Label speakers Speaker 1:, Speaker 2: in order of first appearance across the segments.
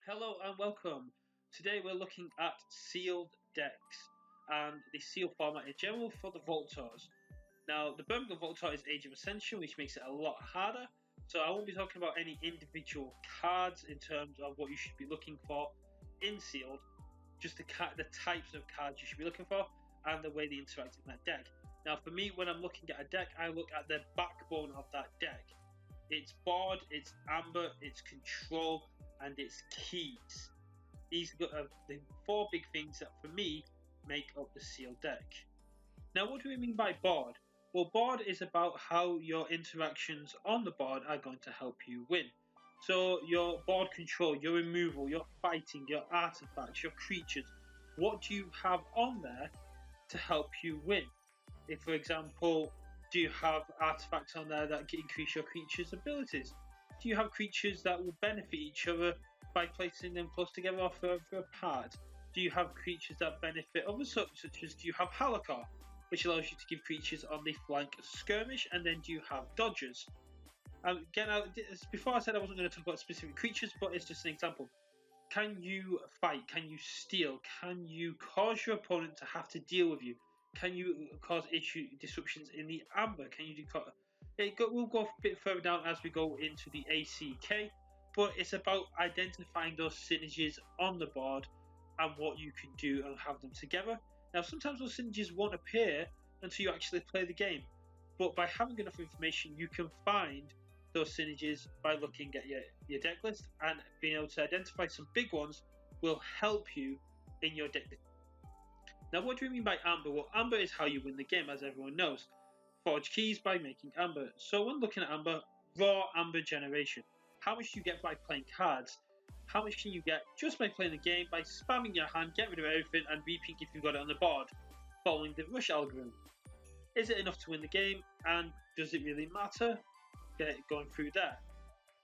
Speaker 1: Hello and welcome. Today we're looking at sealed decks and the seal format in general for the Vault Tours. Now, the Birmingham Vault Tour is Age of Ascension, which makes it a lot harder. So I won't be talking about any individual cards in terms of what you should be looking for in sealed, just the types of cards you should be looking for and the way they interact in that deck. Now, for me, when I'm looking at a deck, I look at the backbone of that deck. It's board, it's amber, it's control, and its keys. These are the four big things that for me make up the sealed deck. Now, what do we mean by board? Well, board is about how your interactions on the board are going to help you win. So your board control, your removal, your fighting, your artifacts, your creatures, what do you have on there to help you win? If, for example, do you have artifacts on there that increase your creature's abilities? Do you have creatures that will benefit each other by placing them close together or further apart? Do you have creatures that benefit others, such as do you have Halakar, which allows you to give creatures on the flank skirmish, and then do you have dodgers? Again, before I said I wasn't going to talk about specific creatures, but it's just an example. Can you fight? Can you steal? Can you cause your opponent to have to deal with you? Can you cause disruptions in the amber? Can you we'll go a bit further down as we go into the ACK, but it's about identifying those synergies on the board and what you can do and have them together. Now, sometimes those synergies won't appear until you actually play the game, but by having enough information, you can find those synergies by looking at your deck list, and being able to identify some big ones will help you in your deck. Now, what do we mean by amber? Well, amber is how you win the game, as everyone knows. Forge keys by making amber. So when looking at amber, raw amber generation. How much do you get by playing cards? How much can you get just by playing the game, by spamming your hand, get rid of everything, and reaping if you've got it on the board, following the rush algorithm? Is it enough to win the game, and does it really matter? Get it going through there.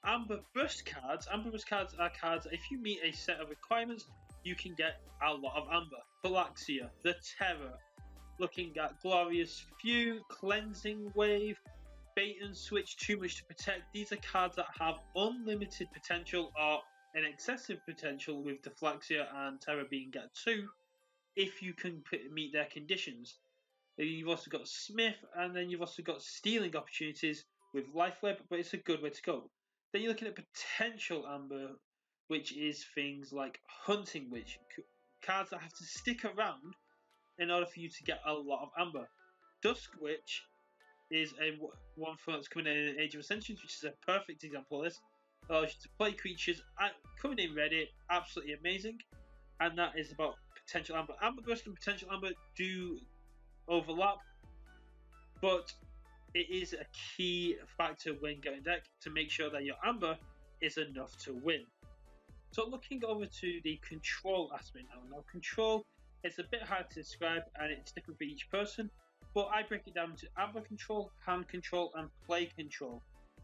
Speaker 1: Amber Burst cards. Amber Burst cards are cards that if you meet a set of requirements, you can get a lot of amber. Phalaxia, the Terror, looking at Glorious Few, Cleansing Wave, Bait and Switch, Too Much to Protect. These are cards that have unlimited potential or an excessive potential, with Deflaxia and Terror being at 2, if you can meet their conditions. You've also got Smith, and then you've also got stealing opportunities with Life Web, but it's a good way to go. Then you're looking at potential amber, which is things like Hunting Witch, cards that have to stick around in order for you to get a lot of amber. Dusk Witch is one that's coming in Age of Ascension, which is a perfect example of this. Allows you to play creatures coming in ready, absolutely amazing, and that is about potential amber. Amber Burst and potential amber do overlap, but it is a key factor when getting deck to make sure that your amber is enough to win. So looking over to the control aspect now. Now, control is a bit hard to describe and it's different for each person, but I break it down to amber control, hand control, and play control.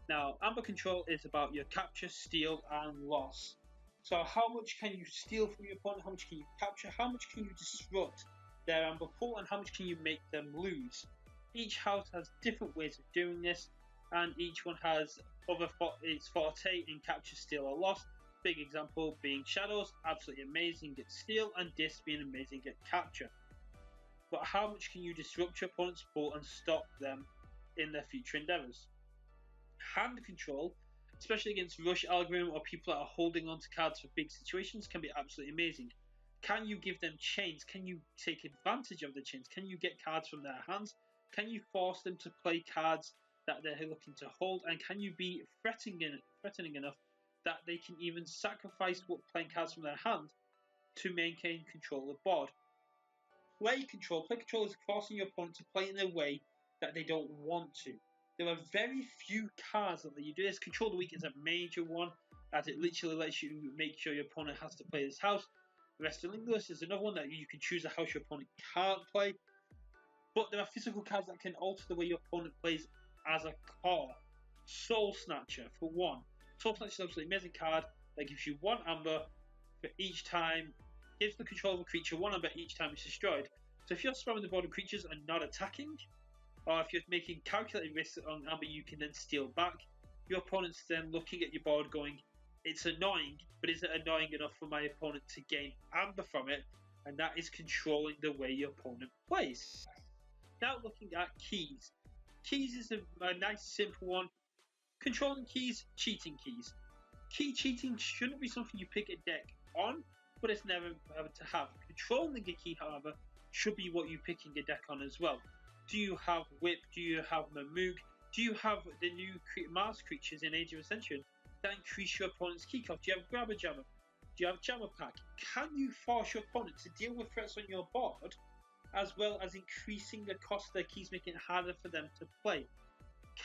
Speaker 1: Now, amber control is about your capture, steal, and loss. So how much can you steal from your opponent, how much can you capture, how much can you disrupt their amber pool, and how much can you make them lose? Each house has different ways of doing this, and each one has its forte in capture, steal, or loss. Big example being Shadows, absolutely amazing at steal, and Dis being amazing at capture. But how much can you disrupt your opponent's pool and stop them in their future endeavours? Hand control, especially against rush algorithm or people that are holding on to cards for big situations, can be absolutely amazing. Can you give them chains? Can you take advantage of the chains? Can you get cards from their hands? Can you force them to play cards that they're looking to hold? And can you be threatening enough that they can even sacrifice playing cards from their hand to maintain control of the board? Play control is forcing your opponent to play in a way that they don't want to. There are very few cards that let you do this. Control the Weak is a major one, as it literally lets you make sure your opponent has to play this house. Restolingus is another one that you can choose a house your opponent can't play. But there are physical cards that can alter the way your opponent plays as a core. Soul Snatcher, for one. Soul Snatcher is an absolutely amazing card that gives you 1 amber for each time, gives the control of a creature 1 amber each time it's destroyed. So if you're spamming the board of creatures and not attacking, or if you're making calculated risks on amber you can then steal back, your opponent's then looking at your board going, It's annoying, but is it annoying enough for my opponent to gain amber from it? And that is controlling the way your opponent plays. Now looking at keys. Keys is a nice simple one. Controlling keys, cheating keys. Key cheating shouldn't be something you pick a deck on, but it's never to have. Controlling a key, however, should be what you're picking a deck on as well. Do you have Whip? Do you have Mamoog? Do you have the new Mars creatures in Age of Ascension that increase your opponent's key cost? Do you have Grabber Jammer? Do you have Jammer Pack? Can you force your opponent to deal with threats on your board, as well as increasing the cost of their keys, making it harder for them to play?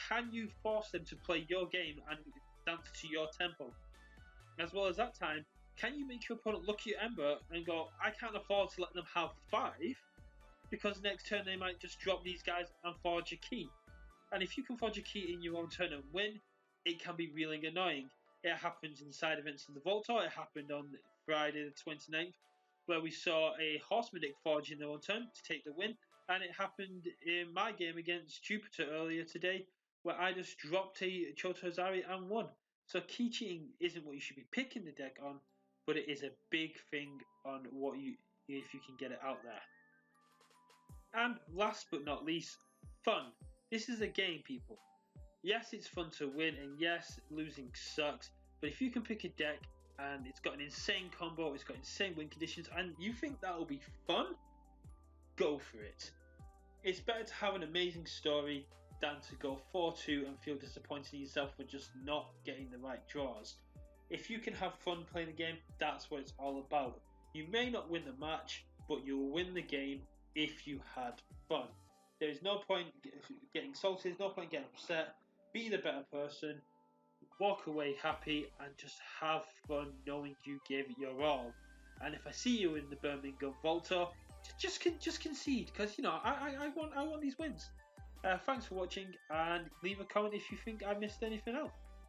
Speaker 1: Can you force them to play your game and dance to your tempo? As well as that time, can you make your opponent look at your Ember and go, I can't afford to let them have 5, because next turn they might just drop these guys and forge a key. And if you can forge a key in your own turn and win, it can be really annoying. It happens in side events in the Vault Tour. It happened on Friday the 29th, where we saw a Horseman deck forge in their own turn to take the win. And it happened in my game against Jupiter earlier today, where I just dropped a Chota Azari and won. So key cheating isn't what you should be picking the deck on, but it is a big thing on what you, if you can get it out there. And last but not least, fun. This is a game, people. Yes, it's fun to win, and yes, losing sucks. But if you can pick a deck and it's got an insane combo, it's got insane win conditions, and you think that will be fun, go for it. It's better to have an amazing story than to go 4-2 and feel disappointed in yourself for just not getting the right draws. If you can have fun playing the game, that's what it's all about. You may not win the match, but you'll win the game if you had fun. There is no point getting salty, there's no point getting upset. Be the better person, walk away happy, and just have fun knowing you gave it your all. And if I see you in the Birmingham Vault Tour, just concede, because you know I want these wins. Thanks for watching, and leave a comment if you think I missed anything out.